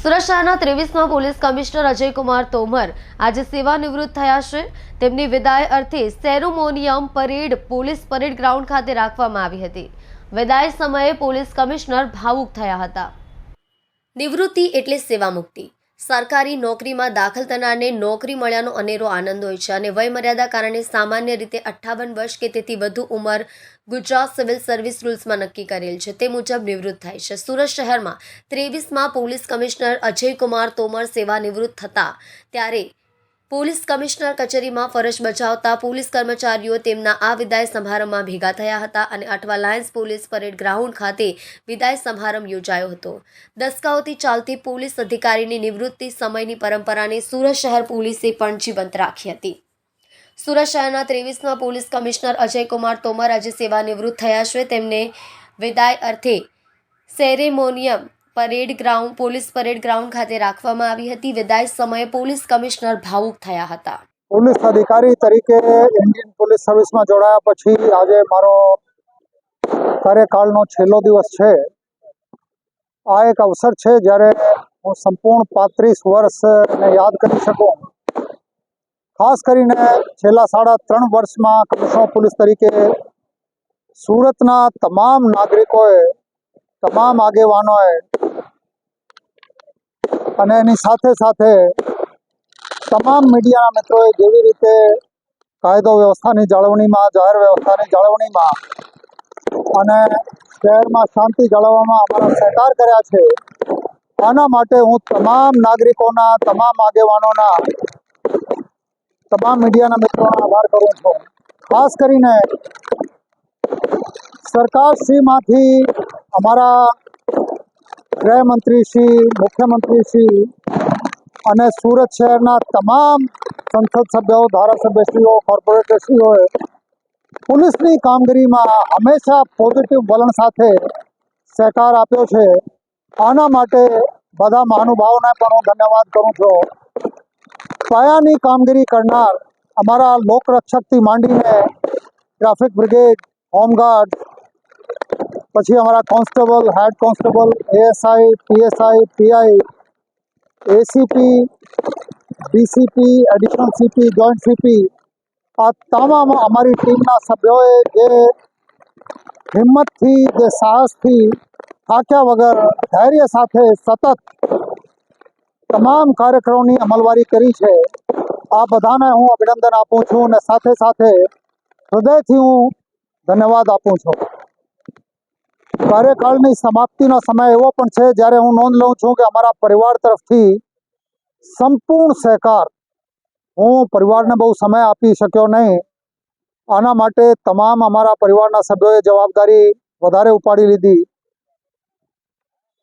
સુરત શહેરના 23મા police commissioner Ajaykumar Tomar આજે સેવાનિવૃત્ત થયા છે। તેમની વિદાય અર્થે ceremonial parade police parade ground ખાતે રાખવામાં આવી હતી। વિદાય સમયે પોલીસ કમિશનર ભાવુક થયા હતા। નિવૃત્તિ એટલે સેવા મુક્તિ। સરકારી નોકરીમાં દાખલ થનારને નોકરી મળ્યાનો અનેરો આનંદ હોય છે અને વયમર્યાદા કારણે સામાન્ય રીતે 58 વર્ષ કે તેથી વધુ ઉંમર ગુજરાત સિવિલ સર્વિસ રૂલ્સમાં નક્કી કરેલ છે તે મુજબ નિવૃત્ત થાય છે। સુરત શહેરમાં 23મા પોલીસ કમિશનર અજયકુમાર તોમર સેવાનિવૃત્ત થતા ત્યારે પોલીસ કમિશનર કચેરીમાં ફરજ બજાવતા પોલીસ કર્મચારીઓ તેમના આ વિદાય સમારંભમાં ભેગા થયા હતા અને Athwa Lions police parade ground ખાતે વિદાય સમારંભ યોજાયો હતો। દસકાઓથી ચાલતી પોલીસ અધિકારીની નિવૃત્તિ સમયની પરંપરાને સુરત શહેર પોલીસે પણ જીવંત રાખી હતી। સુરત શહેરના 23મા પોલીસ કમિશનર અજયકુમાર તોમર આજે સેવાનિવૃત્ત થયા છે। તેમને વિદાય અર્થે ceremonial parade ground police parade ground ખાતે રાખવામાં આવી હતી। વિદાય સમયે પોલીસ કમિશનર ભાવુક થયા હતા। પોલીસ અધિકારી તરીકે ઇન્ડિયન પોલીસ સર્વિસમાં જોડાયા પછી આજે મારો કાર્યકાળનો છેલ્લો દિવસ છે। આ એક અવસર છે જ્યારે હું સંપૂર્ણ 35 વર્ષને યાદ કરી શકું। ખાસ કરીને છેલ્લા 3.5 વર્ષમાં કમિશનર પોલીસ તરીકે સુરતના તમામ નાગરિકોએ તમામ આગેવાનોએ અને એની સાથે સાથે તમામ મીડિયાના મિત્રોએ જેવી રીતે કાયદો વ્યવસ્થાની જાળવણીમાં જાહેર વ્યવસ્થાની જાળવણીમાં અને શહેરમાં શાંતિ જાળવવામાં અમારા સહકાર કર્યા છે, આના માટે હું તમામ નાગરિકોના તમામ આગેવાનોના તમામ મીડિયાના મિત્રોનો આભાર કરું છું। ખાસ કરીને સરકારશ્રીમાંથી અમારા ગૃહમંત્રીશ્રી, મુખ્યમંત્રીશ્રી અને સુરત શહેરના તમામ સંસદ સભ્યો, ધારાસભ્યશ્રીઓ, કોર્પોરેટરશ્રીઓએ પોલીસની કામગીરીમાં હંમેશા પોઝિટિવ વલણ સાથે સહકાર આપ્યો છે। આના માટે બધા મહાનુભાવોને પણ હું ધન્યવાદ કરું છું। પાયાની કામગીરી કરનાર અમારા લોકરક્ષકથી માંડીને ટ્રાફિક બ્રિગેડ, હોમગાર્ડ, પછી અમારા constable, head constable, ASI, PSI, PI, ACP, DCP, additional CP, joint CP, આ તમામ અમારી ટીમના સભ્યોએ જે હિંમતથી, જે સાહસથી થાક્યા વગર ધૈર્ય સાથે સતત તમામ કાર્યક્રમોની અમલવારી કરી છે, આ બધાને હું અભિનંદન આપું છું અને સાથે સાથે હૃદયથી હું ધન્યવાદ આપું છું। કાર્યકાળની સમાપ્તિનો સમય એવો પણ છે જ્યારે હું નોંધ લઉં છું કે અમારા પરિવાર તરફથી સંપૂર્ણ સહકાર, હું પરિવારને બહુ સમય આપી શક્યો નહીં, આના માટે તમામ અમારા પરિવારના સભ્યોએ જવાબદારી વધારે ઉપાડી લીધી।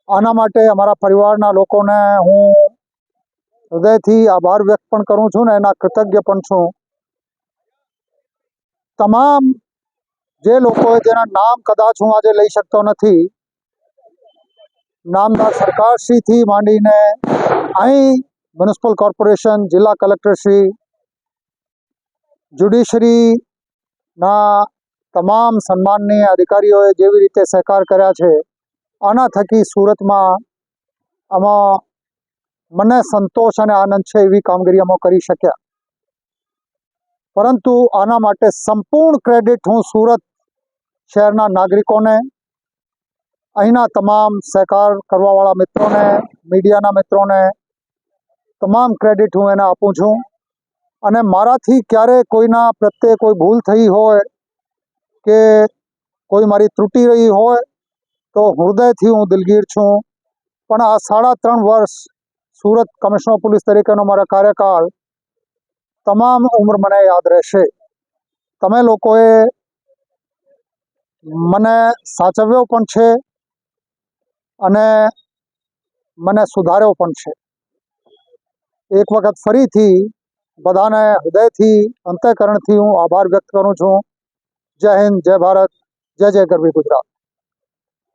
આના માટે અમારા પરિવારના લોકોને હું હૃદયથી આભાર વ્યક્ત પણ કરું છું ને એના કૃતજ્ઞ પણ છું। તમામ જે લોકોએ જેના નામ કદાચ હું આજે લઈ શકતો નથી, નામદાર સરકારશ્રીથી માંડીને અહીં મ્યુનિસિપલ કોર્પોરેશન, જિલ્લા કલેક્ટરશ્રી, જ્યુડિશરીના તમામ સન્માનનીય અધિકારીઓએ જેવી રીતે સહકાર કર્યા છે, આના થકી સુરતમાં આમાં મને સંતોષ અને આનંદ છે એવી કામગીરી અમે કરી શક્યા। પરંતુ આના માટે સંપૂર્ણ ક્રેડિટ હું સુરત શહેરના નાગરિકોને, અહીંના તમામ સહકાર કરવાવાળા મિત્રોને, મીડિયાના મિત્રોને તમામ ક્રેડિટ હું એને આપું છું। અને મારાથી ક્યારે કોઈના પ્રત્યે કોઈ ભૂલ થઈ હોય કે કોઈ મારી ત્રુટિ રહી હોય તો હૃદયથી હું દિલગીર છું। પણ આ 3.5 વર્ષ સુરત કમિશનર પોલીસ તરીકેનો મારા કાર્યકાળ તમામ ઉંમર મને યાદ રહેશે। તમે લોકોએ મને સાચવ્યો પણ છે અને મને સુધાર્યો પણ છે। એક વખત ફરીથી બધાને હૃદયથી, અંતઃકરણથી હું આભાર વ્યક્ત કરું છું। જય હિન્દ, જય ભારત, જય જય ગરવી ગુજરાત।